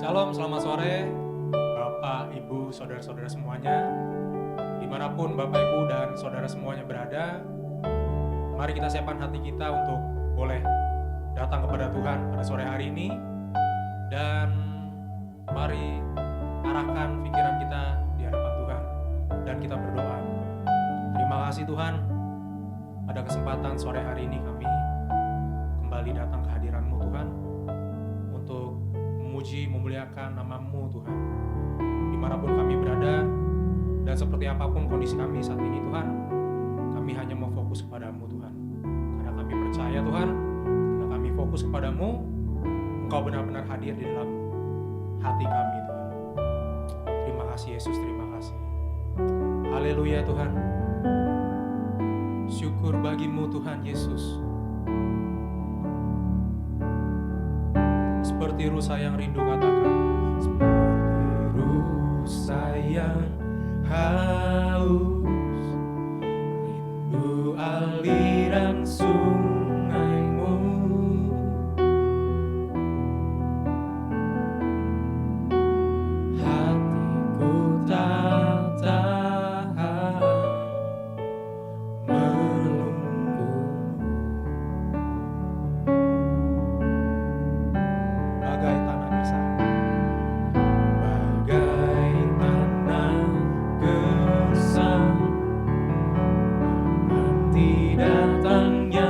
Shalom, selamat sore Bapak, Ibu, Saudara-saudara semuanya. Dimanapun Bapak, Ibu, dan Saudara semuanya berada, mari kita siapkan hati kita untuk boleh datang kepada Tuhan pada sore hari ini. Dan mari arahkan pikiran kita di hadapan Tuhan dan kita berdoa. Terima kasih Tuhan, pada kesempatan sore hari ini kami kembali datang ke hadiran-Mu Tuhan untuk memuji, memuliakan nama-Mu Tuhan. Dimanapun kami berada dan seperti apapun kondisi kami saat ini Tuhan, kami hanya mau fokus kepada-Mu Tuhan. Karena kami percaya Tuhan, ketika kami fokus kepada-Mu, Engkau benar-benar hadir di dalam hati kami Tuhan. Terima kasih Yesus, terima kasih. Haleluya Tuhan. Syukur bagi-Mu Tuhan Yesus. Seperti rusa yang rindu, katakan. Seperti rusa yang haus, rindu aliran sungai-Mu. Hatiku tak tahan menunggu. Bagai tanah gersang, bagai tanah gersang, nanti datangnya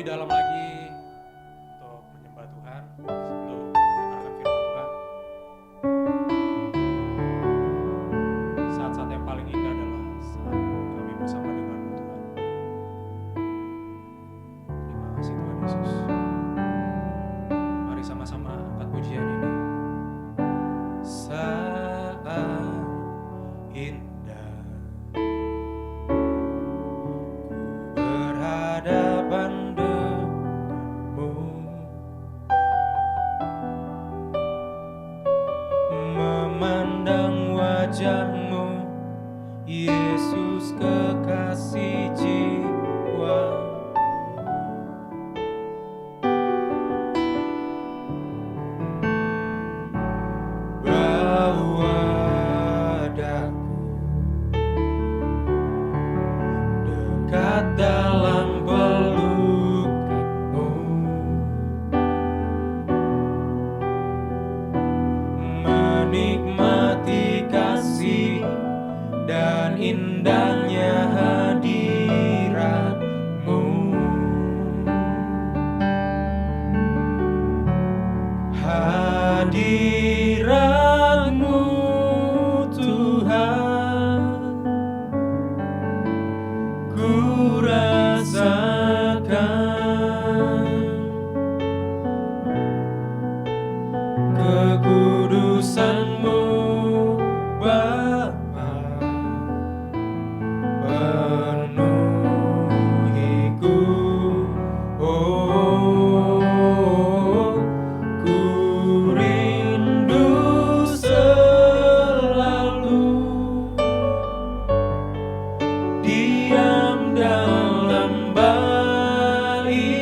lebih dalam lagi untuk menyembah Tuhan sebelum mendengarkan firman Tuhan. Saat-saat yang paling indah adalah saat kami bersama dengan-Mu Tuhan. Terima kasih Tuhan Yesus. Mari sama-sama angkat pujian ini. Saat indah berhadapan denganmu, memandang wajahmu, Yesus kekasih jiwa. Bawa daku dekat dalam pelukanmu, menikmati kasih dan indahnya hadirat-Mu. Hadirat-Mu Tuhan, ku rasakan kekudusan-Mu Bapa, penuhiku. Oh, ku rindu selalu diam dalam bait-Mu,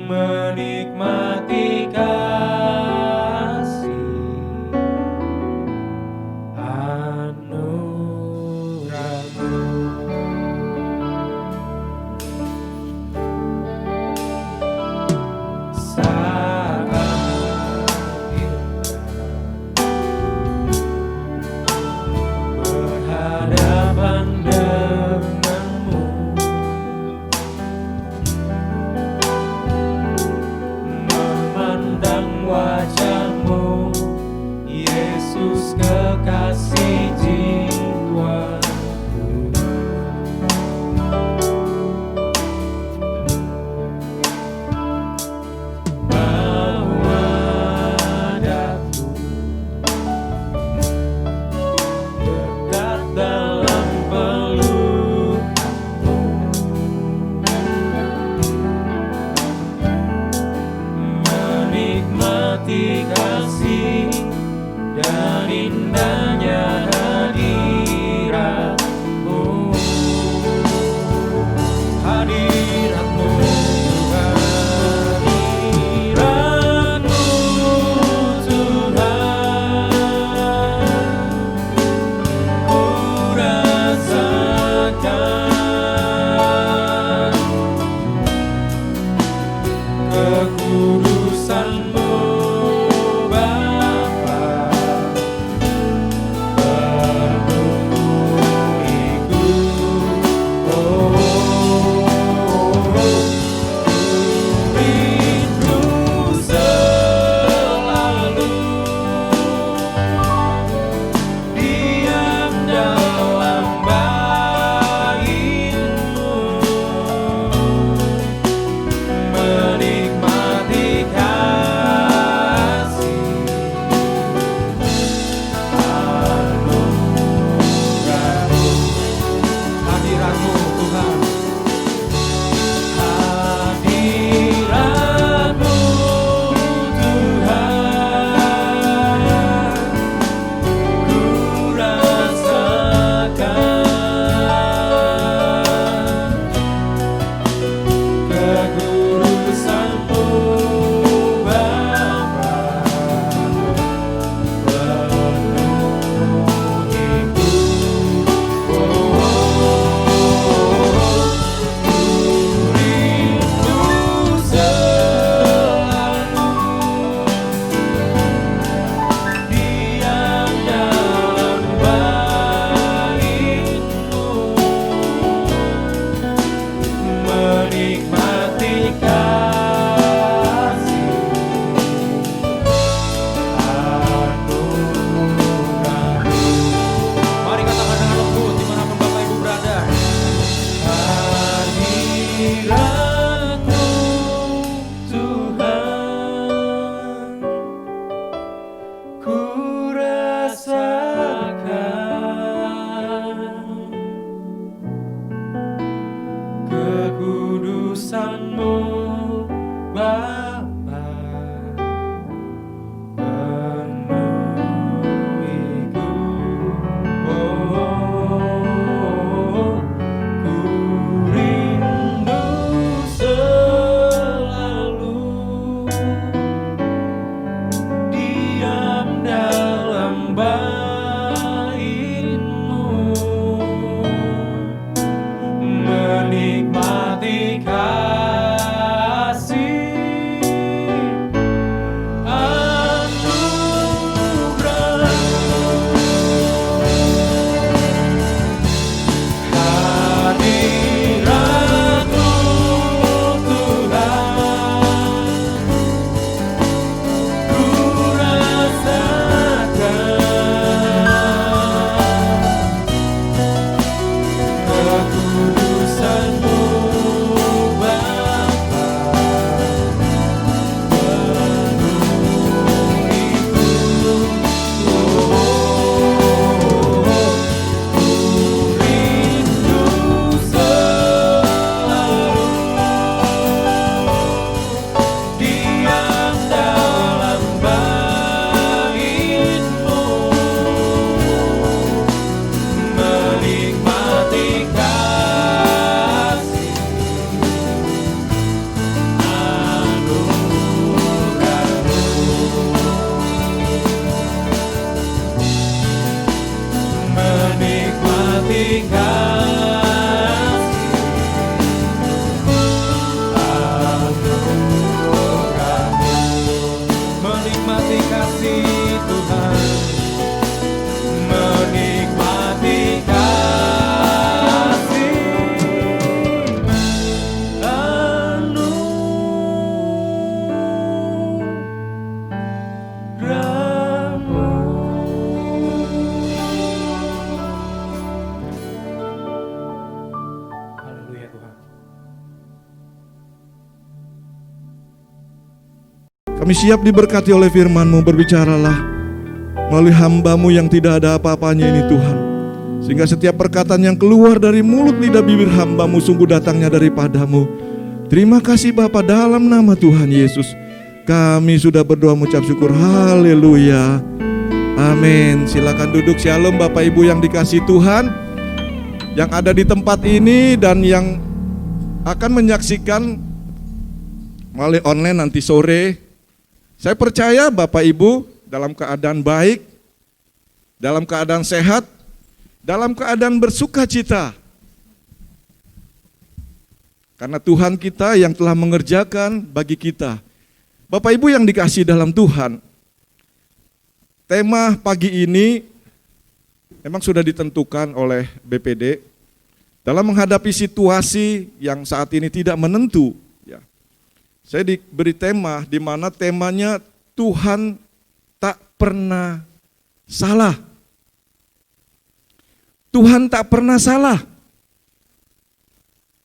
menikmati kasih anugerah-Mu. Saat indah berhadapan denganmu, memandang wajahmu, Yesus kekasih jiwa. Bawa daku dekat dalam peluk-Mu, menikmati kasih dan indahnya hadirat-Mu. Hadirat-Mu Tuhan, hadirat-Mu Tuhan, ku rasakan kekudusan-Mu Bapa, Kami siap diberkati oleh firman-Mu, berbicaralah melalui hamba-Mu yang tidak ada apa-apanya ini Tuhan. Sehingga setiap perkataan yang keluar dari mulut lidah bibir hamba-Mu sungguh datangnya daripada-Mu. Terima kasih Bapa, dalam nama Tuhan Yesus kami sudah berdoa mengucap syukur. Haleluya. Amin. Silakan duduk. Shalom Bapak Ibu yang dikasihi Tuhan, yang ada di tempat ini dan yang akan menyaksikan melalui online nanti sore. Saya percaya Bapak Ibu dalam keadaan baik, dalam keadaan sehat, dalam keadaan bersuka cita. Karena Tuhan kita yang telah mengerjakan bagi kita. Bapak Ibu yang dikasihi dalam Tuhan, tema pagi ini memang sudah ditentukan oleh BPD dalam menghadapi situasi yang saat ini tidak menentu. Saya diberi tema di mana temanya Tuhan tak pernah salah. Tuhan tak pernah salah.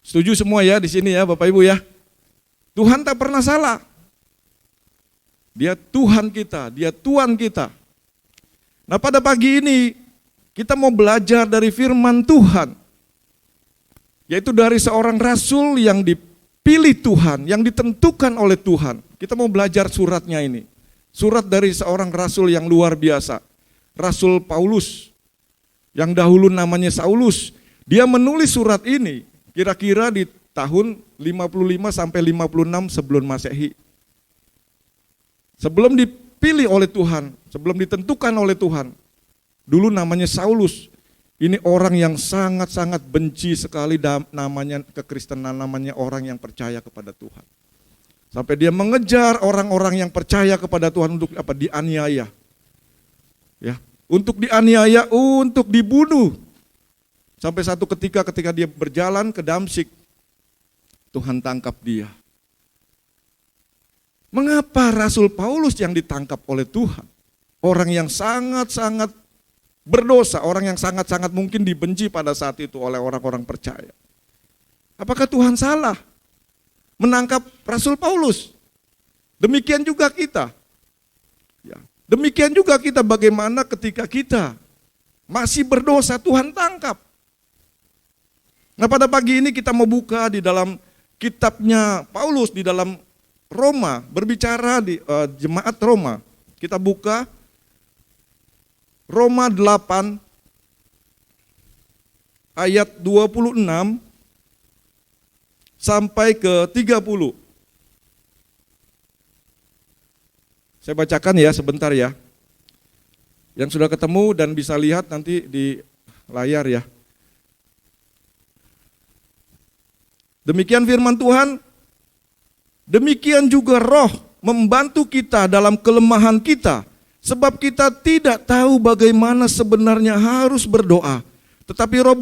Setuju semua ya di sini ya Bapak Ibu ya. Tuhan tak pernah salah. Dia Tuhan kita, Dia Tuhan kita. Nah pada pagi ini kita mau belajar dari firman Tuhan. Yaitu dari seorang rasul yang dipilih Tuhan, yang ditentukan oleh Tuhan. Kita mau belajar suratnya ini. Surat dari seorang rasul yang luar biasa. Rasul Paulus, yang dahulu namanya Saulus. Dia menulis surat ini kira-kira di tahun 55 sampai 56 sebelum Masehi. Sebelum dipilih oleh Tuhan, sebelum ditentukan oleh Tuhan. Dulu namanya Saulus. Ini orang yang sangat-sangat benci sekali namanya kekristenan, namanya orang yang percaya kepada Tuhan. Sampai dia mengejar orang-orang yang percaya kepada Tuhan untuk apa? Dianiaya. Ya, untuk dianiaya, untuk dibunuh. Sampai satu ketika dia berjalan ke Damsyik, Tuhan tangkap dia. Mengapa Rasul Paulus yang ditangkap oleh Tuhan? Orang yang sangat-sangat berdosa, orang yang sangat-sangat mungkin dibenci pada saat itu oleh orang-orang percaya. Apakah Tuhan salah menangkap Rasul Paulus? Demikian juga kita. Ya, demikian juga kita bagaimana ketika kita masih berdosa Tuhan tangkap. Nah pada pagi ini kita mau buka di dalam kitabnya Paulus di dalam Roma, berbicara di jemaat Roma. Kita buka Roma 8 ayat 26 sampai ke 30. Saya bacakan ya sebentar ya. Yang sudah ketemu dan bisa lihat nanti di layar ya. Demikian firman Tuhan. Demikian juga Roh membantu kita dalam kelemahan kita. Sebab kita tidak tahu bagaimana sebenarnya harus berdoa. Tetapi Roh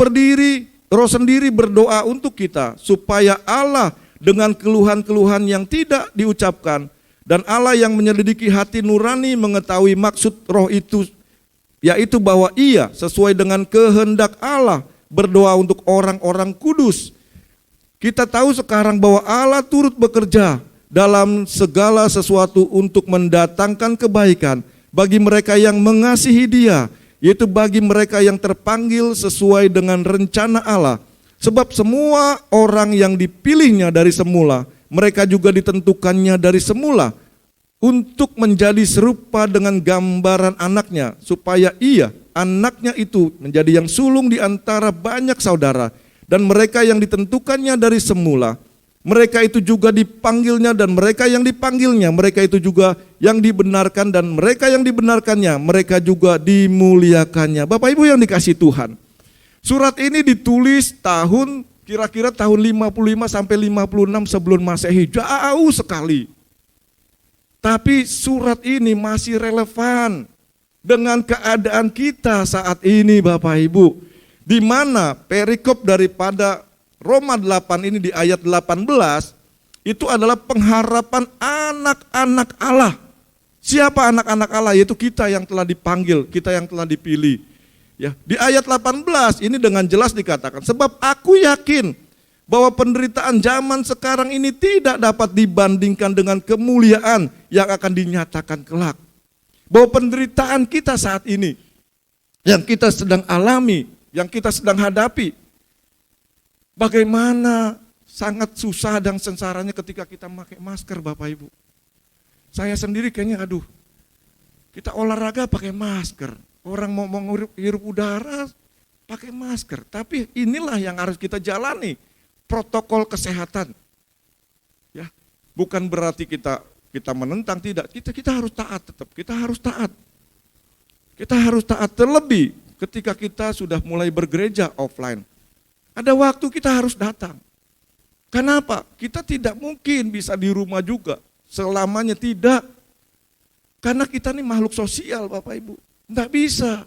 sendiri berdoa untuk kita. Supaya Allah dengan keluhan-keluhan yang tidak diucapkan. Dan Allah yang menyelidiki hati nurani mengetahui maksud Roh itu. Yaitu bahwa Ia sesuai dengan kehendak Allah berdoa untuk orang-orang kudus. Kita tahu sekarang bahwa Allah turut bekerja dalam segala sesuatu untuk mendatangkan kebaikan bagi mereka yang mengasihi Dia, yaitu bagi mereka yang terpanggil sesuai dengan rencana Allah. Sebab semua orang yang dipilihnya dari semula, mereka juga ditentukannya dari semula untuk menjadi serupa dengan gambaran anaknya, supaya Ia, anaknya itu menjadi yang sulung di antara banyak saudara. Dan mereka yang ditentukannya dari semula, mereka itu juga dipanggilnya, dan mereka yang dipanggilnya, mereka itu juga yang dibenarkan, dan mereka yang dibenarkannya, mereka juga dimuliakannya. Bapak Ibu yang dikasihi Tuhan, surat ini ditulis kira-kira tahun 55 sampai 56 sebelum Masehi, jauh sekali. Tapi surat ini masih relevan dengan keadaan kita saat ini Bapak Ibu. Di mana perikop daripada Roma 8 ini di ayat 18 itu adalah pengharapan anak-anak Allah. Siapa anak-anak Allah? Yaitu kita yang telah dipanggil, kita yang telah dipilih. Ya, di ayat 18 ini dengan jelas dikatakan, sebab aku yakin bahwa penderitaan zaman sekarang ini tidak dapat dibandingkan dengan kemuliaan yang akan dinyatakan kelak. Bahwa penderitaan kita saat ini, yang kita sedang alami, yang kita sedang hadapi, bagaimana sangat susah dan sengsaranya ketika kita pakai masker, Bapak Ibu. Saya sendiri kayaknya kita olahraga pakai masker, orang mau menghirup udara pakai masker. Tapi inilah yang harus kita jalani, protokol kesehatan. Ya, bukan berarti kita menentang, tidak. Kita harus taat tetap, kita harus taat. Kita harus taat terlebih ketika kita sudah mulai bergereja offline. Ada waktu kita harus datang. Kenapa? Kita tidak mungkin bisa di rumah juga, selamanya tidak. Karena kita ini makhluk sosial, Bapak Ibu. Tidak bisa.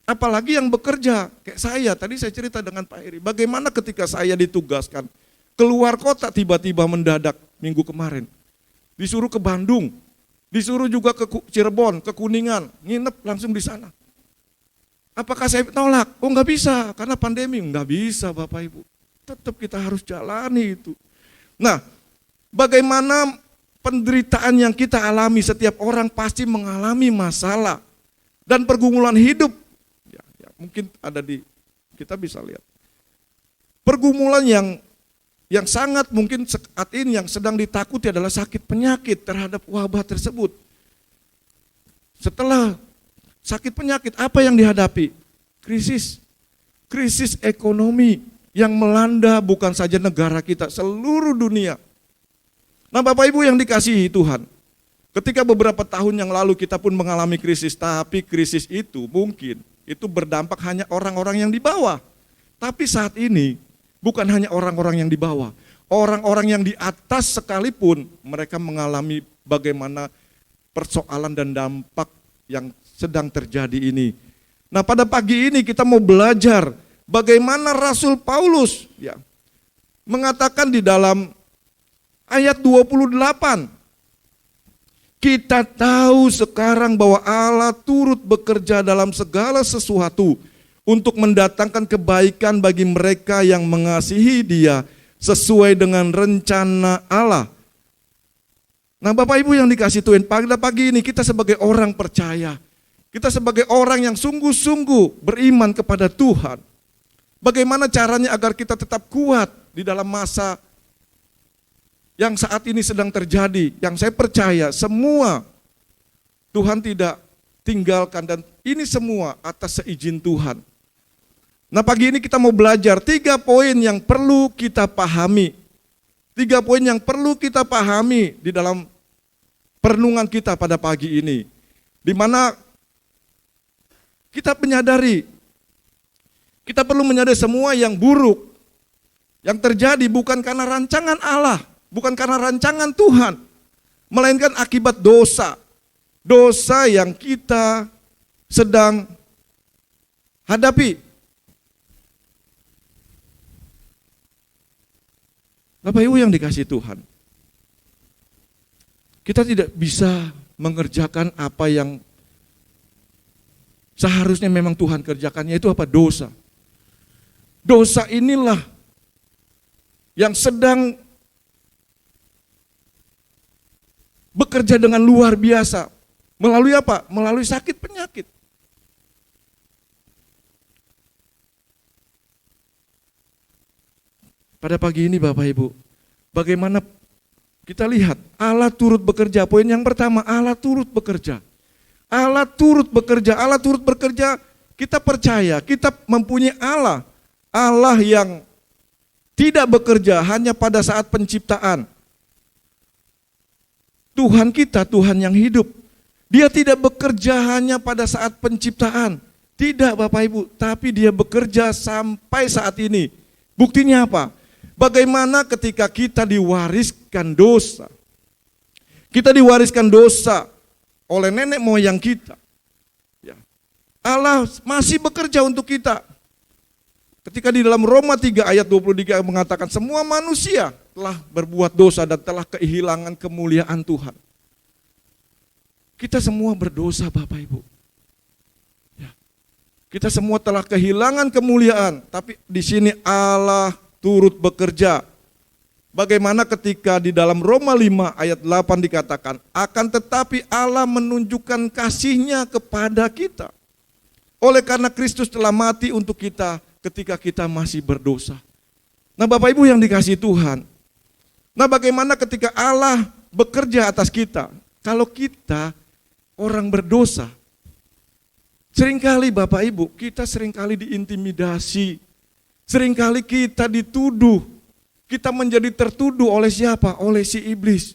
Apalagi yang bekerja, kayak saya, tadi saya cerita dengan Pak Eri. Bagaimana ketika saya ditugaskan, keluar kota tiba-tiba mendadak minggu kemarin. Disuruh ke Bandung, disuruh juga ke Cirebon, ke Kuningan, nginep langsung di sana. Apakah saya tolak? Oh enggak bisa, karena pandemi. Enggak bisa Bapak Ibu. Tetap kita harus jalani itu. Nah, bagaimana penderitaan yang kita alami, setiap orang pasti mengalami masalah. Dan pergumulan hidup, ya, mungkin ada kita bisa lihat. Pergumulan yang sangat mungkin saat ini yang sedang ditakuti adalah sakit penyakit terhadap wabah tersebut. Setelah sakit penyakit, apa yang dihadapi? Krisis ekonomi yang melanda bukan saja negara kita, seluruh dunia. Nah Bapak Ibu yang dikasihi Tuhan, ketika beberapa tahun yang lalu kita pun mengalami krisis, tapi krisis itu mungkin itu berdampak hanya orang-orang yang di bawah. Tapi saat ini bukan hanya orang-orang yang di bawah, orang-orang yang di atas sekalipun mereka mengalami bagaimana persoalan dan dampak yang sedang terjadi ini. Nah pada pagi ini kita mau belajar bagaimana Rasul Paulus ya mengatakan di dalam ayat 28. Kita tahu sekarang bahwa Allah turut bekerja dalam segala sesuatu untuk mendatangkan kebaikan bagi mereka yang mengasihi Dia sesuai dengan rencana Allah. Nah Bapak Ibu yang dikasihi Tuhan, pada pagi ini kita sebagai orang percaya, kita sebagai orang yang sungguh-sungguh beriman kepada Tuhan, bagaimana caranya agar kita tetap kuat di dalam masa yang saat ini sedang terjadi, yang saya percaya semua Tuhan tidak tinggalkan dan ini semua atas seizin Tuhan. Nah pagi ini kita mau belajar 3 poin yang perlu kita pahami. 3 poin yang perlu kita pahami di dalam perenungan kita pada pagi ini. Di mana kita menyadari, kita perlu menyadari semua yang buruk, yang terjadi bukan karena rancangan Allah, bukan karena rancangan Tuhan, melainkan akibat dosa. Dosa yang kita sedang hadapi. Bapak Ibu yang dikasihi Tuhan, kita tidak bisa mengerjakan apa yang seharusnya memang Tuhan kerjakan, yaitu apa? Dosa. Dosa inilah yang sedang bekerja dengan luar biasa. Melalui apa? Melalui sakit penyakit. Pada pagi ini Bapak Ibu, bagaimana kita lihat Allah turut bekerja. Poin yang pertama, Allah turut bekerja. Allah turut bekerja, Allah turut bekerja. Kita percaya, kita mempunyai Allah. Allah yang tidak bekerja hanya pada saat penciptaan. Tuhan kita, Tuhan yang hidup. Dia tidak bekerja hanya pada saat penciptaan. Tidak Bapak Ibu, tapi Dia bekerja sampai saat ini. Buktinya apa? Bagaimana ketika kita diwariskan dosa. Kita diwariskan dosa oleh nenek moyang kita. Ya. Allah masih bekerja untuk kita. Ketika di dalam Roma 3 ayat 23 mengatakan semua manusia telah berbuat dosa dan telah kehilangan kemuliaan Tuhan. Kita semua berdosa Bapak Ibu. Ya. Kita semua telah kehilangan kemuliaan, tapi di sini Allah turut bekerja. Bagaimana ketika di dalam Roma 5 ayat 8 dikatakan, akan tetapi Allah menunjukkan kasih-Nya kepada kita. Oleh karena Kristus telah mati untuk kita ketika kita masih berdosa. Nah Bapak Ibu yang dikasihi Tuhan, nah bagaimana ketika Allah bekerja atas kita, kalau kita orang berdosa, seringkali Bapak Ibu, kita seringkali diintimidasi, seringkali kita dituduh, kita menjadi tertuduh oleh siapa? Oleh si iblis.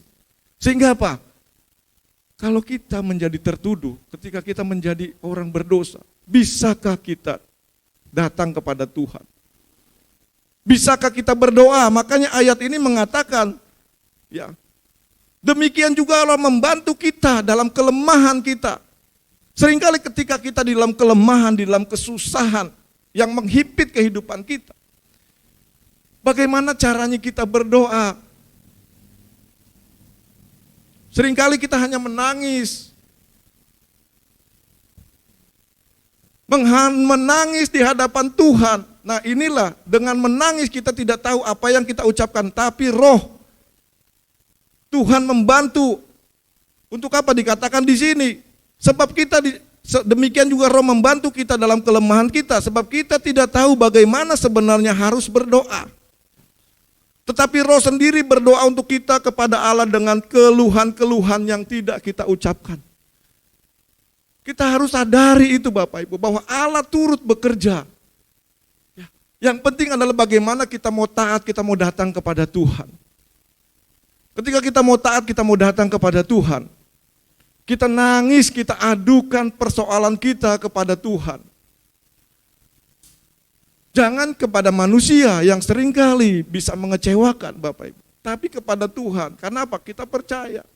Sehingga apa? Kalau kita menjadi tertuduh ketika kita menjadi orang berdosa, bisakah kita datang kepada Tuhan? Bisakah kita berdoa? Makanya ayat ini mengatakan, ya, demikian juga Allah membantu kita dalam kelemahan kita. Seringkali ketika kita di dalam kelemahan, di dalam kesusahan yang menghimpit kehidupan kita, bagaimana caranya kita berdoa? Seringkali kita hanya menangis. Menangis di hadapan Tuhan. Nah inilah, dengan menangis kita tidak tahu apa yang kita ucapkan, tapi roh Tuhan membantu. Untuk apa dikatakan di sini? Sebab kita demikian juga roh membantu kita dalam kelemahan kita, sebab kita tidak tahu bagaimana sebenarnya harus berdoa. Tetapi roh sendiri berdoa untuk kita kepada Allah dengan keluhan-keluhan yang tidak kita ucapkan. Kita harus sadari itu Bapak Ibu, bahwa Allah turut bekerja. Yang penting adalah bagaimana kita mau taat, kita mau datang kepada Tuhan. Ketika kita mau taat, kita mau datang kepada Tuhan. Kita nangis, kita adukan persoalan kita kepada Tuhan. Jangan kepada manusia yang seringkali bisa mengecewakan Bapak Ibu. Tapi kepada Tuhan. Karena apa? Kita percaya.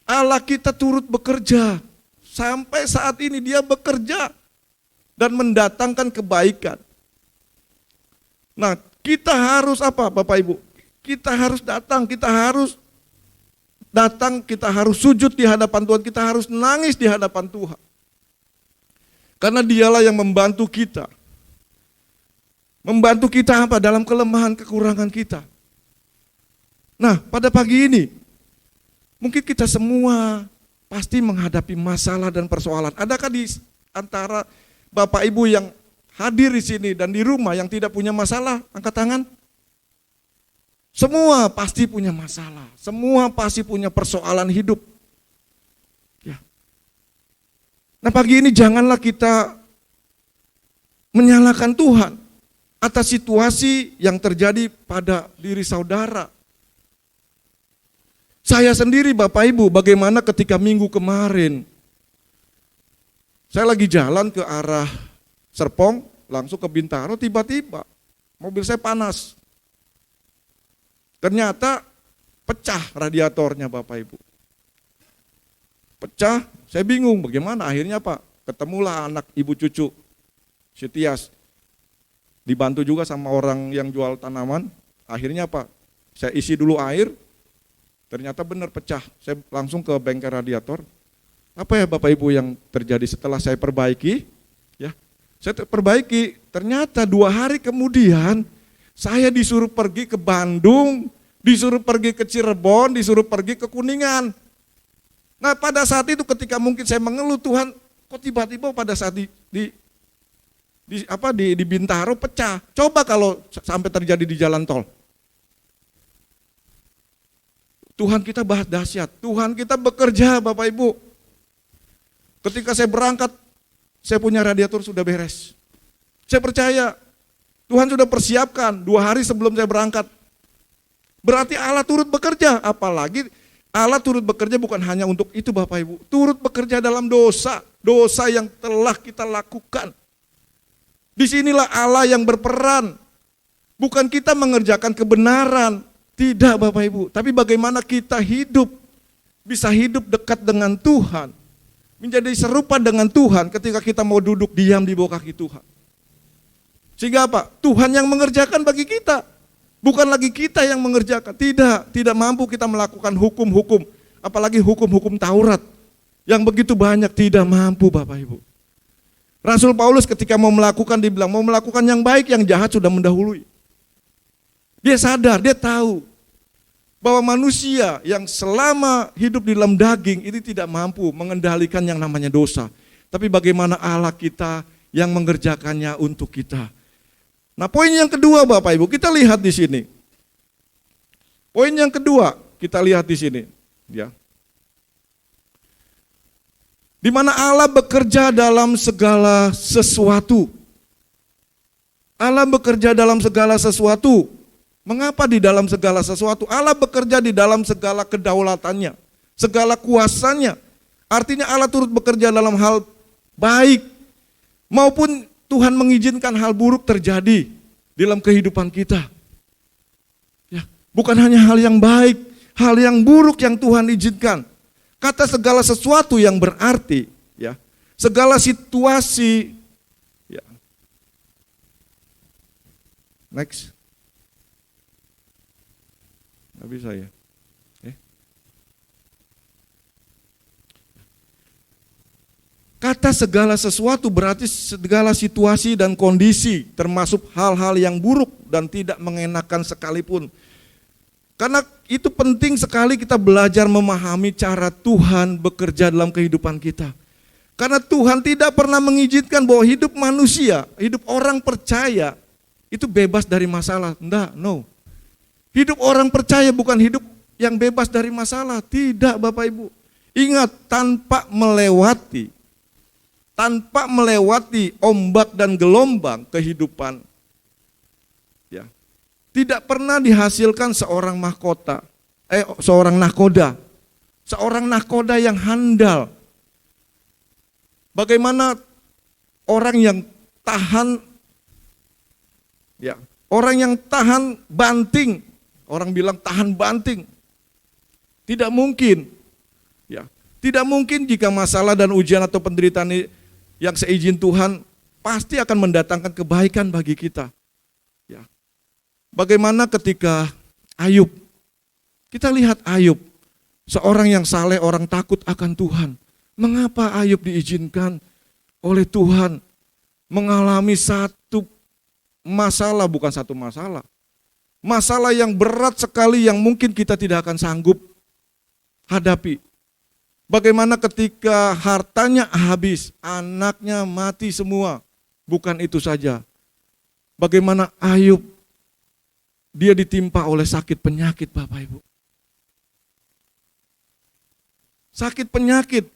Allah kita turut bekerja. Sampai saat ini Dia bekerja dan mendatangkan kebaikan. Nah, kita harus apa Bapak Ibu? Kita harus datang, kita harus sujud di hadapan Tuhan, kita harus nangis di hadapan Tuhan. Karena Dialah yang membantu kita. Membantu kita apa? Dalam kelemahan, kekurangan kita. Nah, pada pagi ini, mungkin kita semua pasti menghadapi masalah dan persoalan. Adakah di antara Bapak Ibu yang hadir di sini dan di rumah yang tidak punya masalah? Angkat tangan. Semua pasti punya masalah. Semua pasti punya persoalan hidup. Ya. Nah pagi ini janganlah kita menyalahkan Tuhan atas situasi yang terjadi pada diri saudara. Saya sendiri Bapak Ibu, bagaimana ketika minggu kemarin, saya lagi jalan ke arah Serpong, langsung ke Bintaro, tiba-tiba mobil saya panas. Ternyata pecah radiatornya Bapak Ibu. Pecah, saya bingung bagaimana akhirnya Pak. Ketemulah anak ibu cucu, si Tias. Dibantu juga sama orang yang jual tanaman. Akhirnya Pak, saya isi dulu air, ternyata benar pecah. Saya langsung ke bengkel radiator. Apa ya Bapak Ibu yang terjadi setelah saya perbaiki? Ya, saya perbaiki, ternyata 2 hari kemudian saya disuruh pergi ke Bandung, disuruh pergi ke Cirebon, disuruh pergi ke Kuningan. Nah pada saat itu ketika mungkin saya mengeluh, Tuhan kok tiba-tiba pada saat di Bintaro pecah. Coba kalau sampai terjadi di jalan tol. Tuhan kita dahsyat, Tuhan kita bekerja Bapak Ibu. Ketika saya berangkat, saya punya radiator sudah beres. Saya percaya Tuhan sudah persiapkan 2 hari sebelum saya berangkat. Berarti Allah turut bekerja, apalagi Allah turut bekerja bukan hanya untuk itu Bapak Ibu. Turut bekerja dalam dosa yang telah kita lakukan. Disinilah Allah yang berperan. Bukan kita mengerjakan kebenaran, tidak Bapak Ibu. Tapi bagaimana kita hidup, bisa hidup dekat dengan Tuhan. Menjadi serupa dengan Tuhan ketika kita mau duduk diam di bawah kaki Tuhan. Sehingga apa? Tuhan yang mengerjakan bagi kita. Bukan lagi kita yang mengerjakan. Tidak mampu kita melakukan hukum-hukum. Apalagi hukum-hukum Taurat. Yang begitu banyak tidak mampu Bapak Ibu. Rasul Paulus ketika mau melakukan, dibilang mau melakukan yang baik, yang jahat sudah mendahului. Dia sadar, dia tahu bahwa manusia yang selama hidup di dalam daging ini tidak mampu mengendalikan yang namanya dosa. Tapi bagaimana Allah kita yang mengerjakannya untuk kita. Nah, poin yang kedua Bapak Ibu, kita lihat di sini. Poin yang kedua, kita lihat di sini, ya. Di mana Allah bekerja dalam segala sesuatu. Allah bekerja dalam segala sesuatu. Mengapa di dalam segala sesuatu? Allah bekerja di dalam segala kedaulatannya, segala kuasanya. Artinya Allah turut bekerja dalam hal baik, maupun Tuhan mengizinkan hal buruk terjadi dalam kehidupan kita. Ya, bukan hanya hal yang baik, hal yang buruk yang Tuhan izinkan. Kata segala sesuatu yang berarti, ya, segala situasi, ya. Next. Nggak bisa ya. Kata segala sesuatu berarti segala situasi dan kondisi, termasuk hal-hal yang buruk dan tidak mengenakan sekalipun. Karena itu penting sekali kita belajar memahami cara Tuhan bekerja dalam kehidupan kita. Karena Tuhan tidak pernah mengizinkan bahwa hidup manusia, hidup orang percaya itu bebas dari masalah. Enggak, no. Hidup orang percaya bukan hidup yang bebas dari masalah. Tidak Bapak Ibu. Ingat, tanpa melewati ombak dan gelombang kehidupan, ya, tidak pernah dihasilkan seorang nahkoda yang handal. Bagaimana orang yang tahan, ya, orang yang tahan banting, orang bilang tahan banting, tidak mungkin, ya, tidak mungkin jika masalah dan ujian atau penderitaan yang seizin Tuhan pasti akan mendatangkan kebaikan bagi kita. Ya. Bagaimana ketika Ayub, kita lihat Ayub, seorang yang saleh, orang takut akan Tuhan. Mengapa Ayub diizinkan oleh Tuhan mengalami satu masalah, bukan satu masalah. Masalah yang berat sekali yang mungkin kita tidak akan sanggup hadapi. Bagaimana ketika hartanya habis, anaknya mati semua. Bukan itu saja. Bagaimana Ayub, dia ditimpa oleh sakit penyakit Bapak Ibu. Sakit penyakit.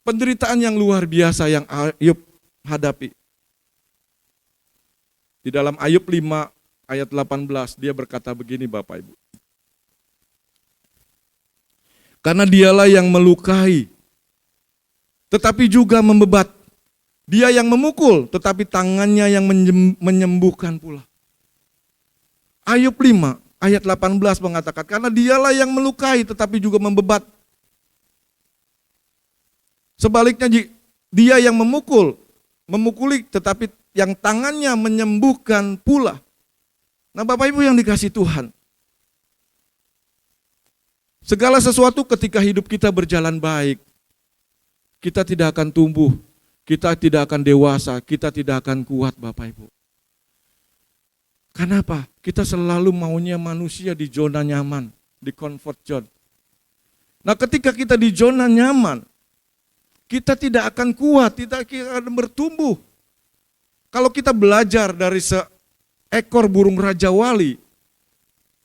Penderitaan yang luar biasa yang Ayub hadapi. Di dalam Ayub 5 ayat 18 dia berkata begini Bapak Ibu. Karena dialah yang melukai, tetapi juga membebat. Dia yang memukul, tetapi tangannya yang menyembuhkan pula. Ayub 5 ayat 18 mengatakan, karena dialah yang melukai, tetapi juga membebat. Sebaliknya dia yang memukuli, tetapi yang tangannya menyembuhkan pula. Nah Bapak Ibu yang dikasih Tuhan, segala sesuatu ketika hidup kita berjalan baik, kita tidak akan tumbuh, kita tidak akan dewasa, kita tidak akan kuat Bapak Ibu. Kenapa? Kita selalu maunya manusia di zona nyaman, di comfort zone. Nah ketika kita di zona nyaman, kita tidak akan kuat, tidak akan bertumbuh. Kalau kita belajar dari seekor burung Raja Wali,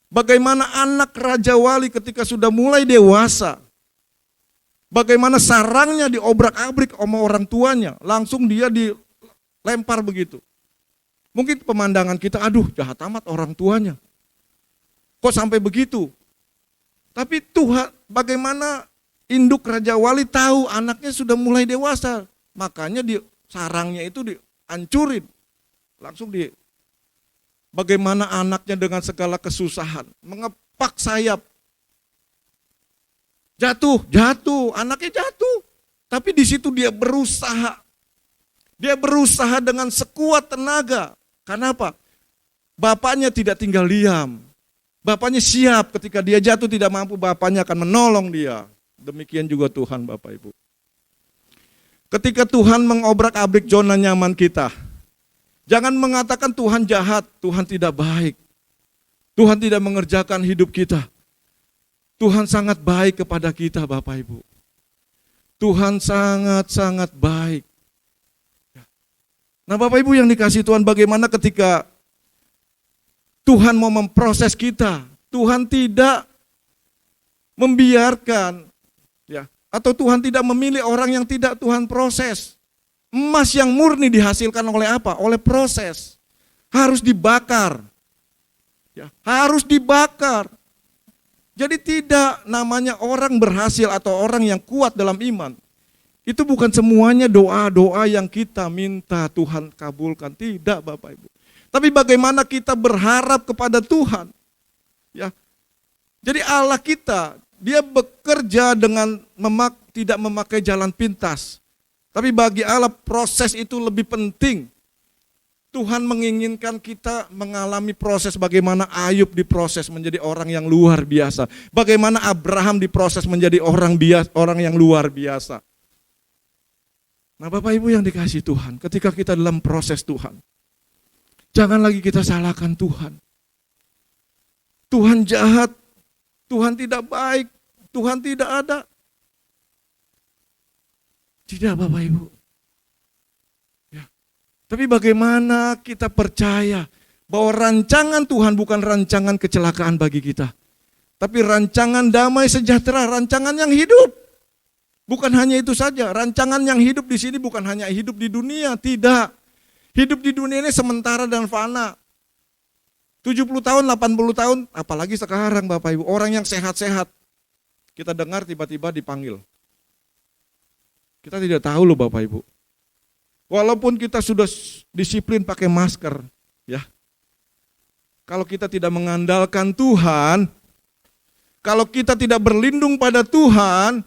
bagaimana anak Raja Wali ketika sudah mulai dewasa, bagaimana sarangnya diobrak-abrik sama orang tuanya, langsung dia dilempar begitu. Mungkin pemandangan kita, aduh jahat amat orang tuanya. Kok sampai begitu? Tapi Tuhan, bagaimana induk Raja Wali tahu anaknya sudah mulai dewasa, makanya sarangnya itu dihancurin. Langsung bagaimana anaknya dengan segala kesusahan, mengepak sayap. Jatuh, anaknya jatuh. Tapi di situ dia berusaha. Dia berusaha dengan sekuat tenaga. Kenapa? Bapaknya tidak tinggal diam. Bapaknya siap ketika dia jatuh tidak mampu, bapaknya akan menolong dia. Demikian juga Tuhan Bapak Ibu. Ketika Tuhan mengobrak-abrik zona nyaman kita, Jangan mengatakan Tuhan jahat, Tuhan tidak baik. Tuhan tidak mengerjakan hidup kita. Tuhan sangat baik kepada kita, Bapak Ibu. Tuhan sangat-sangat baik. Nah, Bapak Ibu yang dikasihi Tuhan, bagaimana ketika Tuhan mau memproses kita? Tuhan tidak membiarkan, ya, atau Tuhan tidak memilih orang yang tidak Tuhan proses. Emas yang murni dihasilkan oleh apa? Oleh proses. Harus dibakar. Ya, harus dibakar. Jadi tidak namanya orang berhasil atau orang yang kuat dalam iman. Itu bukan semuanya doa-doa yang kita minta Tuhan kabulkan. Tidak, Bapak Ibu. Tapi bagaimana kita berharap kepada Tuhan. Ya. Jadi Allah kita, dia bekerja dengan tidak memakai jalan pintas. Tapi bagi Allah proses itu lebih penting. Tuhan menginginkan kita mengalami proses bagaimana Ayub diproses menjadi orang yang luar biasa. Bagaimana Abraham diproses menjadi orang yang luar biasa. Nah, Bapak Ibu yang dikasihi Tuhan, ketika kita dalam proses Tuhan, jangan lagi kita salahkan Tuhan. Tuhan jahat, Tuhan tidak baik, Tuhan tidak ada. Tidak, Bapak Ibu. Tapi bagaimana kita percaya bahwa rancangan Tuhan bukan rancangan kecelakaan bagi kita. Tapi rancangan damai sejahtera, rancangan yang hidup. Bukan hanya itu saja, rancangan yang hidup di sini bukan hanya hidup di dunia, tidak. Hidup di dunia ini sementara dan fana. 70 tahun, 80 tahun, apalagi sekarang Bapak Ibu, orang yang sehat-sehat. Kita dengar tiba-tiba dipanggil. Kita tidak tahu loh Bapak Ibu. Walaupun kita sudah disiplin pakai masker, ya. Kalau kita tidak mengandalkan Tuhan, kalau kita tidak berlindung pada Tuhan,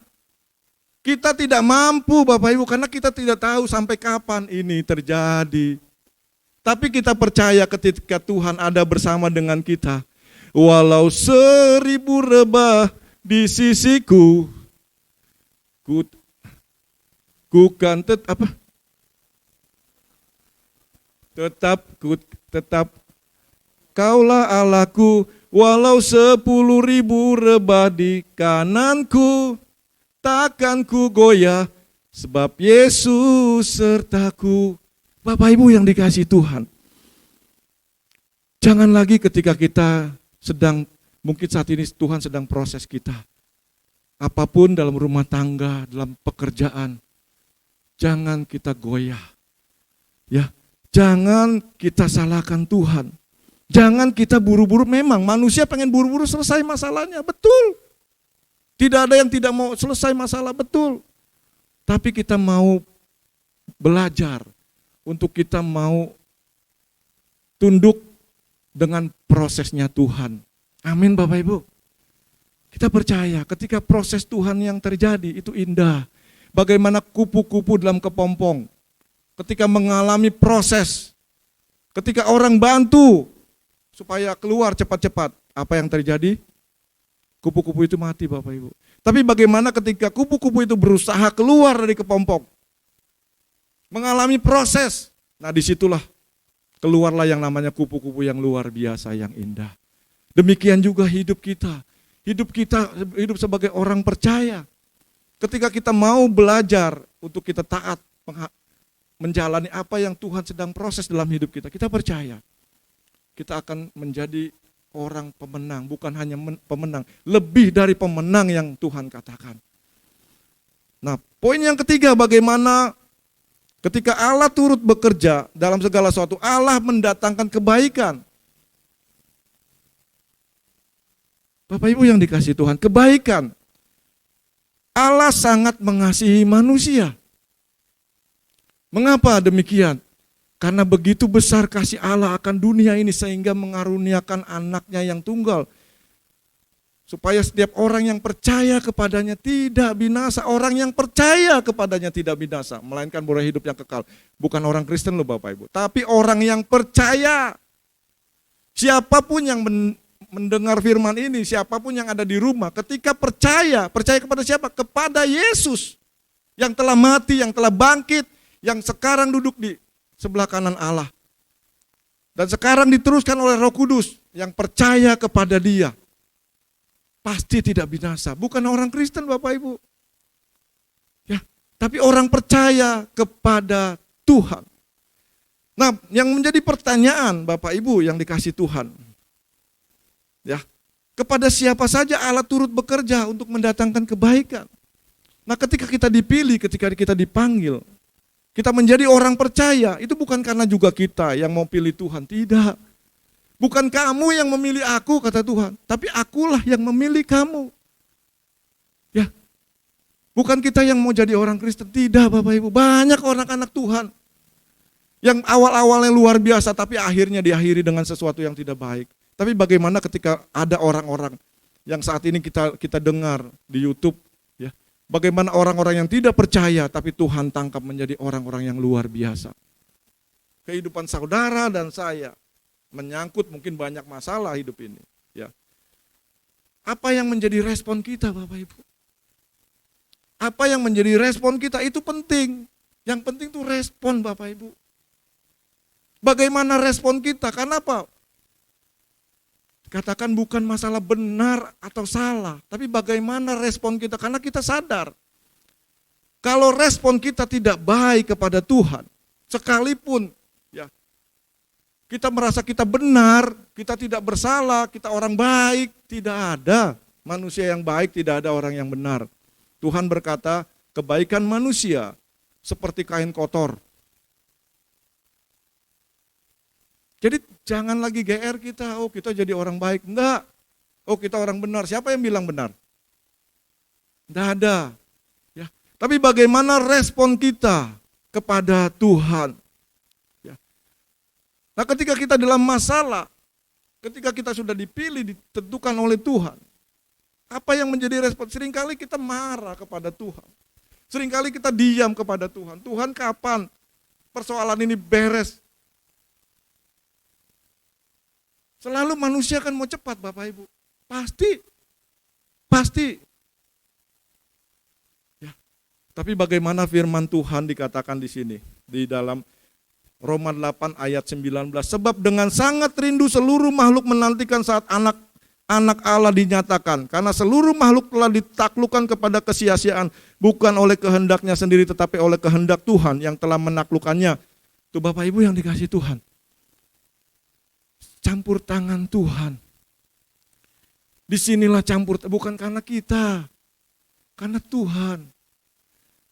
kita tidak mampu Bapak Ibu, karena kita tidak tahu sampai kapan ini terjadi. Tapi kita percaya ketika Tuhan ada bersama dengan kita, walau 1000 rebah di sisiku, tetap kaulah Allahku, walau 10.000 rebah di kananku, takkan ku goyah, sebab Yesus sertaku. Bapak Ibu yang dikasihi Tuhan, jangan lagi ketika kita mungkin saat ini Tuhan sedang proses kita. Apapun dalam rumah tangga, dalam pekerjaan, jangan kita goyah. Ya, jangan kita salahkan Tuhan. Jangan kita buru-buru, memang manusia pengen buru-buru selesai masalahnya, betul. Tidak ada yang tidak mau selesai masalah, betul. Tapi kita mau belajar untuk kita mau tunduk dengan prosesnya Tuhan. Amin Bapak Ibu. Kita percaya ketika proses Tuhan yang terjadi itu indah. Bagaimana kupu-kupu dalam kepompong. Ketika mengalami proses, ketika orang bantu supaya keluar cepat-cepat, apa yang terjadi? Kupu-kupu itu mati Bapak Ibu. Tapi bagaimana ketika kupu-kupu itu berusaha keluar dari kepompong, mengalami proses, nah disitulah keluarlah yang namanya kupu-kupu yang luar biasa, yang indah. Demikian juga hidup kita hidup sebagai orang percaya. Ketika kita mau belajar untuk kita taat, menjalani apa yang Tuhan sedang proses dalam hidup kita, kita percaya kita akan menjadi orang pemenang, bukan hanya pemenang, lebih dari pemenang yang Tuhan katakan. Nah, poin yang ketiga, bagaimana ketika Allah turut bekerja dalam segala sesuatu, Allah mendatangkan kebaikan. Bapak Ibu yang dikasihi Tuhan, kebaikan. Allah sangat mengasihi manusia. Mengapa demikian? Karena begitu besar kasih Allah akan dunia ini sehingga mengaruniakan anaknya yang tunggal. Supaya setiap orang yang percaya kepadanya tidak binasa. Orang yang percaya kepadanya tidak binasa. Melainkan boleh hidup yang kekal. Bukan orang Kristen loh Bapak Ibu. Tapi orang yang percaya. Siapapun yang mendengar firman ini, siapapun yang ada di rumah, ketika percaya kepada siapa? Kepada Yesus. Yang telah mati, yang telah bangkit, yang sekarang duduk di sebelah kanan Allah. Dan sekarang diteruskan oleh Roh Kudus yang percaya kepada Dia. Pasti tidak binasa. Bukan orang Kristen Bapak Ibu. Ya, tapi orang percaya kepada Tuhan. Nah, yang menjadi pertanyaan Bapak Ibu yang dikasih Tuhan. Ya, kepada siapa saja Allah turut bekerja untuk mendatangkan kebaikan. Nah, ketika kita dipilih, ketika kita dipanggil, kita menjadi orang percaya, itu bukan karena juga kita yang mau pilih Tuhan, tidak. Bukan kamu yang memilih aku, kata Tuhan, tapi akulah yang memilih kamu. Ya, bukan kita yang mau jadi orang Kristen, tidak Bapak Ibu. Banyak orang anak Tuhan yang awal-awalnya luar biasa, tapi akhirnya diakhiri dengan sesuatu yang tidak baik. Tapi bagaimana ketika ada orang-orang yang saat ini kita dengar di YouTube, ya, bagaimana orang-orang yang tidak percaya, tapi Tuhan tangkap menjadi orang-orang yang luar biasa. Kehidupan saudara dan saya menyangkut mungkin banyak masalah hidup ini. Ya. Apa yang menjadi respon kita Bapak Ibu? Apa yang menjadi respon kita itu penting. Yang penting itu respon Bapak Ibu. Bagaimana respon kita? Karena apa? Katakan bukan masalah benar atau salah, tapi bagaimana respon kita? Karena kita sadar, kalau respon kita tidak baik kepada Tuhan, sekalipun ya kita merasa kita benar, kita tidak bersalah, kita orang baik, tidak ada manusia yang baik, tidak ada orang yang benar. Tuhan berkata, kebaikan manusia seperti kain kotor. Jadi jangan lagi GR kita, oh kita jadi orang baik. Enggak, oh kita orang benar. Siapa yang bilang benar? Enggak ada. Ya. Tapi bagaimana respon kita kepada Tuhan? Ya. Nah ketika kita dalam masalah, ketika kita sudah dipilih, ditentukan oleh Tuhan, apa yang menjadi respon? Seringkali kita marah kepada Tuhan. Seringkali kita diam kepada Tuhan. Tuhan kapan persoalan ini beres? Selalu manusia kan mau cepat Bapak Ibu. Pasti. Ya. Tapi bagaimana firman Tuhan dikatakan di sini, di dalam Roma 8 ayat 19. Sebab dengan sangat rindu seluruh makhluk menantikan saat anak Allah dinyatakan. Karena seluruh makhluk telah ditaklukkan kepada kesia-siaan. Bukan oleh kehendaknya sendiri tetapi oleh kehendak Tuhan yang telah menaklukkannya. Itu Bapak Ibu yang dikasih Tuhan. Campur tangan Tuhan. Disinilah bukan karena kita, karena Tuhan.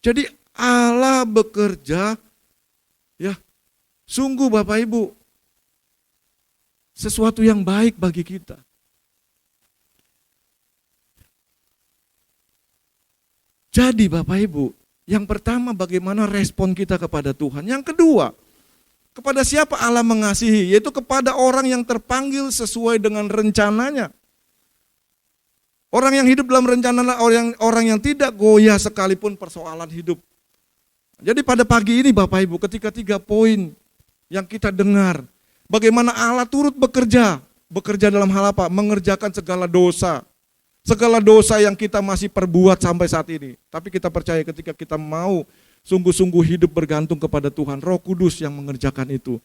Jadi Allah bekerja, ya, sungguh Bapak Ibu, sesuatu yang baik bagi kita. Jadi Bapak Ibu, yang pertama bagaimana respon kita kepada Tuhan. Yang kedua, kepada siapa Allah mengasihi, yaitu kepada orang yang terpanggil sesuai dengan rencananya. Orang yang hidup dalam rencana, orang yang tidak goyah sekalipun persoalan hidup. Jadi pada pagi ini Bapak Ibu, ketika 3 poin yang kita dengar, bagaimana Allah turut bekerja dalam hal apa? Mengerjakan segala dosa. Segala dosa yang kita masih perbuat sampai saat ini. Tapi kita percaya ketika kita mau sungguh-sungguh hidup bergantung kepada Tuhan, Roh Kudus yang mengerjakan itu.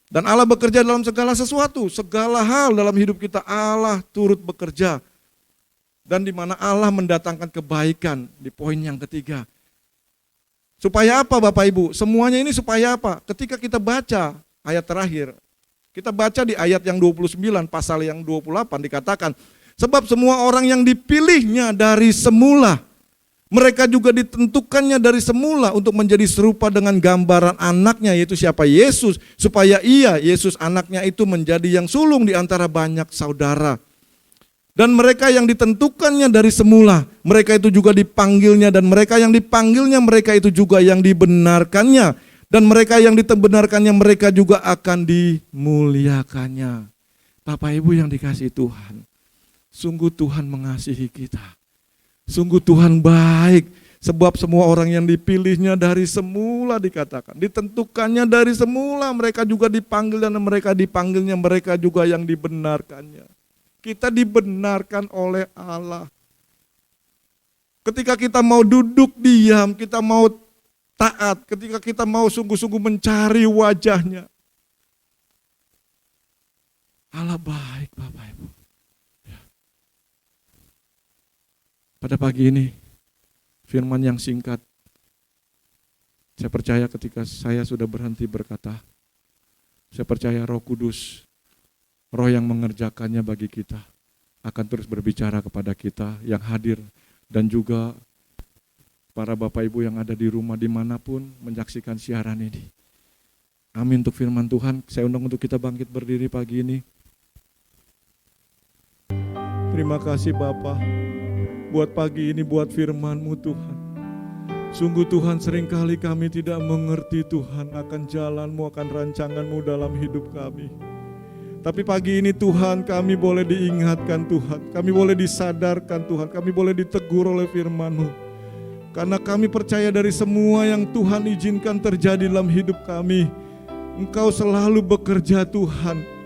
Dan Allah bekerja dalam segala sesuatu, segala hal dalam hidup kita Allah turut bekerja. Dan di mana Allah mendatangkan kebaikan di poin yang ketiga. Supaya apa Bapak Ibu? Semuanya ini supaya apa? Ketika kita baca ayat terakhir, kita baca di ayat yang 29, pasal yang 28 dikatakan, sebab semua orang yang dipilihnya dari semula, mereka juga ditentukannya dari semula untuk menjadi serupa dengan gambaran anaknya, yaitu siapa? Yesus. Supaya Yesus anaknya itu menjadi yang sulung di antara banyak saudara. Dan mereka yang ditentukannya dari semula, mereka itu juga dipanggilnya. Dan mereka yang dipanggilnya, mereka itu juga yang dibenarkannya. Dan mereka yang dibenarkannya, mereka juga akan dimuliakannya. Bapak Ibu yang dikasihi Tuhan, sungguh Tuhan mengasihi kita. Sungguh Tuhan baik, sebab semua orang yang dipilihnya dari semula dikatakan. Ditentukannya dari semula, mereka juga dipanggil dan mereka dipanggilnya, mereka juga yang dibenarkannya. Kita dibenarkan oleh Allah. Ketika kita mau duduk diam, kita mau taat, ketika kita mau sungguh-sungguh mencari wajahnya. Allah baik Bapak Ibu. Ya. Pada pagi ini, firman yang singkat, saya percaya ketika saya sudah berhenti berkata, saya percaya Roh Kudus, Roh yang mengerjakannya bagi kita, akan terus berbicara kepada kita yang hadir, dan juga para Bapak Ibu yang ada di rumah dimanapun menyaksikan siaran ini. Amin untuk firman Tuhan. Saya undang untuk kita bangkit berdiri pagi ini. Terima kasih Bapa buat pagi ini, buat firman-Mu Tuhan. Sungguh Tuhan, seringkali kami tidak mengerti Tuhan akan jalan-Mu, akan rancangan-Mu dalam hidup kami. Tapi pagi ini Tuhan, kami boleh diingatkan Tuhan, kami boleh disadarkan Tuhan, kami boleh ditegur oleh firman-Mu. Karena kami percaya dari semua yang Tuhan izinkan terjadi dalam hidup kami, Engkau selalu bekerja Tuhan,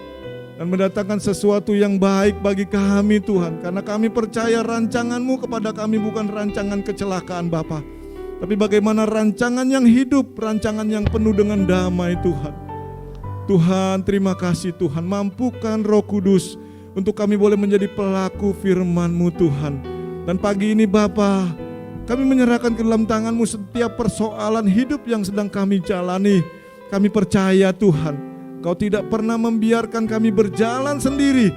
dan mendatangkan sesuatu yang baik bagi kami Tuhan. Karena kami percaya rancangan-Mu kepada kami bukan rancangan kecelakaan Bapa, tapi bagaimana rancangan yang hidup, rancangan yang penuh dengan damai Tuhan. Tuhan, terima kasih Tuhan, mampukan Roh Kudus untuk kami boleh menjadi pelaku firman-Mu Tuhan. Dan pagi ini Bapa, kami menyerahkan ke dalam tangan-Mu setiap persoalan hidup yang sedang kami jalani. Kami percaya Tuhan, Kau tidak pernah membiarkan kami berjalan sendiri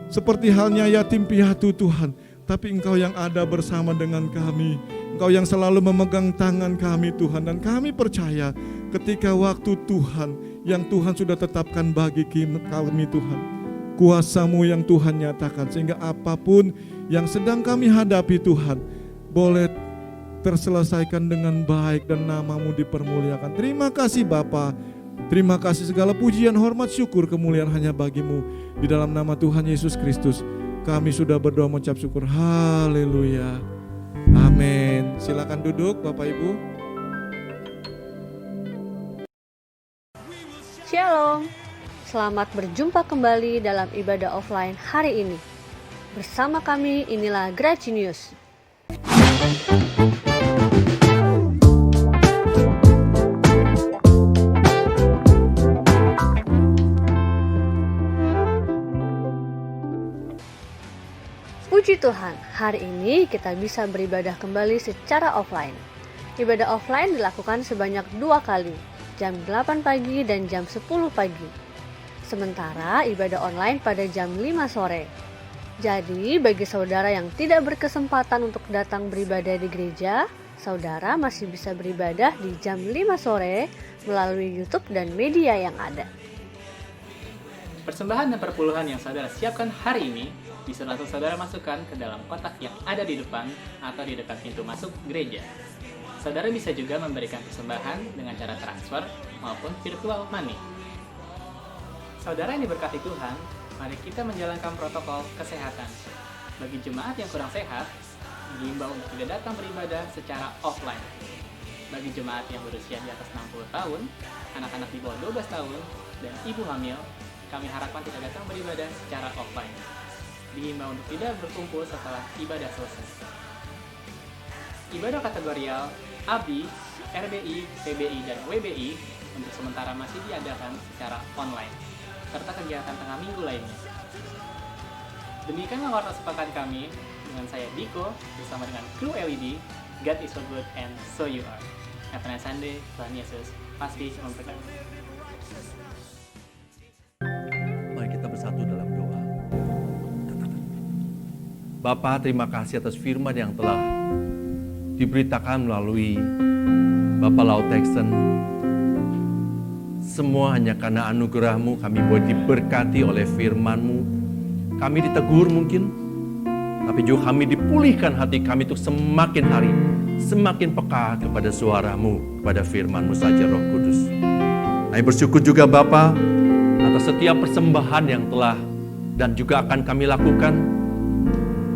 seperti halnya yatim piatu Tuhan, tapi Engkau yang ada bersama dengan kami. Engkau yang selalu memegang tangan kami Tuhan, dan kami percaya ketika waktu Tuhan yang Tuhan sudah tetapkan bagi kami Tuhan, kuasa-Mu yang Tuhan nyatakan, sehingga apapun yang sedang kami hadapi Tuhan boleh terselesaikan dengan baik dan nama-Mu dipermuliakan. Terima kasih Bapa. Terima kasih, segala pujian, hormat, syukur, kemuliaan hanya bagi-Mu. Di dalam nama Tuhan Yesus Kristus kami sudah berdoa mengucap syukur. Haleluya. Amin. Silakan duduk Bapak Ibu. Shalom. Selamat berjumpa kembali dalam ibadah offline hari ini. Bersama kami inilah Gracinius. Puji Tuhan, hari ini kita bisa beribadah kembali secara offline. Ibadah offline dilakukan sebanyak 2 kali, jam 8 pagi dan jam 10 pagi. Sementara ibadah online pada jam 5 sore. Jadi bagi saudara yang tidak berkesempatan untuk datang beribadah di gereja, saudara masih bisa beribadah di jam 5 sore melalui YouTube dan media yang ada. Persembahan dan perpuluhan yang saudara siapkan hari ini bisa langsung saudara masukkan ke dalam kotak yang ada di depan atau di dekat pintu masuk gereja. Saudara bisa juga memberikan persembahan dengan cara transfer maupun virtual money. Saudara yang diberkati Tuhan, mari kita menjalankan protokol kesehatan. Bagi jemaat yang kurang sehat, diimbau untuk tidak datang beribadah secara offline. Bagi jemaat yang berusia di atas 60 tahun, anak-anak di bawah 12 tahun, dan ibu hamil, kami harapkan tidak datang beribadah secara offline. Diimbau untuk tidak berkumpul setelah ibadah selesai. Ibadah kategorial ABI, RBI, PBI, dan WBI untuk sementara masih diadakan secara online, serta kegiatan tengah minggu lainnya. Demikianlah warta sepekan kami dengan saya Diko bersama dengan kru LED. God is so good and so you are. Have a nice Sunday. Tuhan Yesus pasti memberkati. Mari kita bersatu dalam doa. Bapa, terima kasih atas firman yang telah diberitakan melalui Bapak Lau Texan. Semua hanya karena anugerah-Mu kami boleh diberkati oleh firman-Mu. Kami ditegur mungkin, tapi juga kami dipulihkan hati kami untuk semakin hari, semakin peka kepada suara-Mu, kepada firman-Mu saja Roh Kudus. Kami bersyukur juga Bapa atas setiap persembahan yang telah dan juga akan kami lakukan.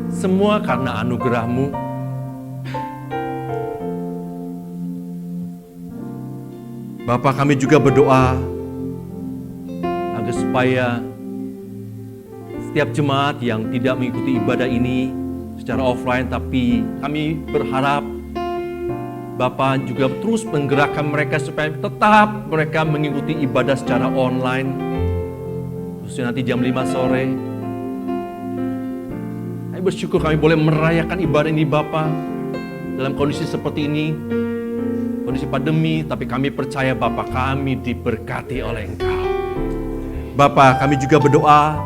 Semua karena anugerah-Mu. Bapa, kami juga berdoa agar supaya setiap jemaat yang tidak mengikuti ibadah ini secara offline, tapi kami berharap Bapa juga terus menggerakkan mereka supaya tetap mereka mengikuti ibadah secara online. khususnya nanti jam 5 sore. Kami bersyukur kami boleh merayakan ibadah ini Bapa dalam kondisi seperti ini, kondisi pandemi, tapi kami percaya Bapa kami diberkati oleh Engkau. Bapa, kami juga berdoa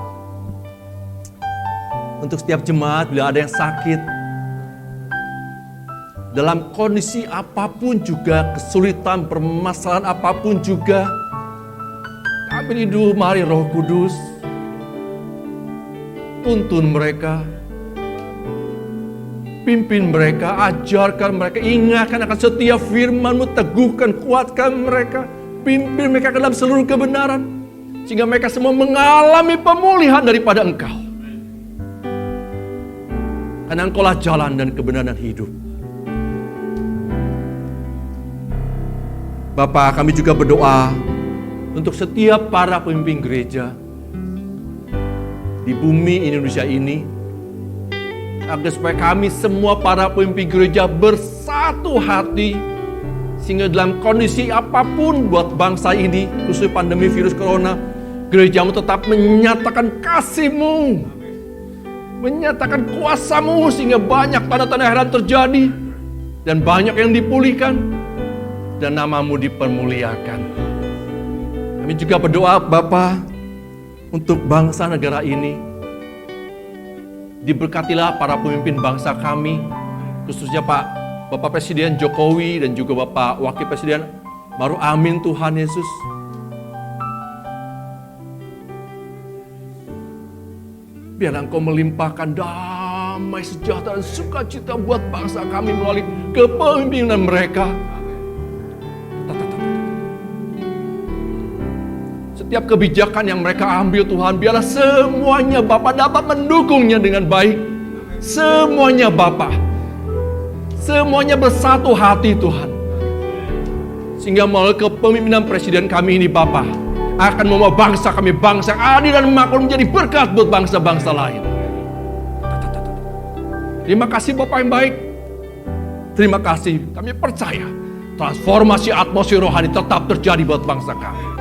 untuk setiap jemaat bila ada yang sakit, dalam kondisi apapun juga, kesulitan, permasalahan apapun juga, kami rindu mari Roh Kudus tuntun mereka, pimpin mereka, ajarkan mereka, ingatkan akan setiap firman-Mu, teguhkan, kuatkan mereka, pimpin mereka ke dalam seluruh kebenaran, sehingga mereka semua mengalami pemulihan daripada Engkau. Karena Engkau-lah jalan dan kebenaran dan hidup. Bapa, kami juga berdoa untuk setiap para pemimpin gereja di bumi Indonesia ini, agar supaya kami semua para pemimpin gereja bersatu hati, sehingga dalam kondisi apapun buat bangsa ini, khususnya pandemi virus corona, gerejamu tetap menyatakan kasih-Mu, menyatakan kuasa-Mu, sehingga banyak tanda-tanda heran terjadi, dan banyak yang dipulihkan, dan nama-Mu dipermuliakan. Kami juga berdoa Bapa untuk bangsa negara ini. Diberkatilah para pemimpin bangsa kami, khususnya Bapak Presiden Jokowi dan juga Bapak Wakil Presiden Maruf Amin, Tuhan Yesus. Biar Engkau melimpahkan damai, sejahtera, dan sukacita buat bangsa kami melalui kepemimpinan mereka. Setiap kebijakan yang mereka ambil Tuhan, biarlah semuanya Bapa dapat mendukungnya dengan baik. Semuanya Bapa, semuanya bersatu hati Tuhan. Sehingga melalui kepemimpinan Presiden kami ini Bapa, akan membawa bangsa kami bangsa yang adil dan makmur menjadi berkat buat bangsa-bangsa lain. Terima kasih Bapa yang baik. Terima kasih, kami percaya transformasi atmosfer rohani tetap terjadi buat bangsa kami.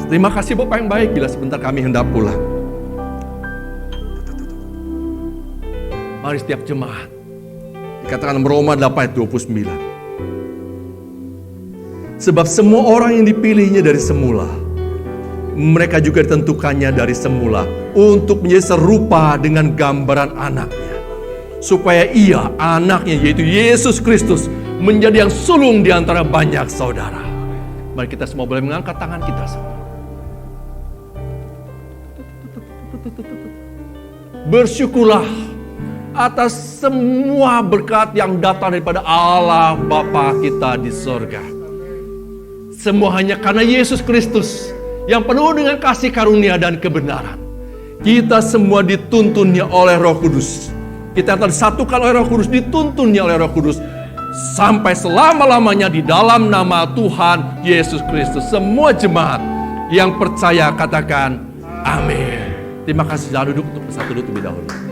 Terima kasih Bapak yang baik, bila sebentar kami hendak pulang. Mari setiap jemaat, dikatakan Roma 8 ayat 29. Sebab semua orang yang dipilihnya dari semula, mereka juga ditentukannya dari semula untuk menjadi serupa dengan gambaran anaknya, supaya ia, anaknya yaitu Yesus Kristus, menjadi yang sulung di antara banyak saudara. Mari kita semua boleh mengangkat tangan kita semua. Bersyukurlah atas semua berkat yang datang daripada Allah Bapa kita di sorga. Semua hanya karena Yesus Kristus yang penuh dengan kasih karunia dan kebenaran. Kita semua dituntunnya oleh Roh Kudus. Kita akan disatukan oleh Roh Kudus, dituntunnya oleh Roh Kudus, sampai selama-lamanya di dalam nama Tuhan Yesus Kristus. Semua jemaat yang percaya katakan amin. Terima kasih. Jangan duduk untuk bersatu duduk lebih dahulu.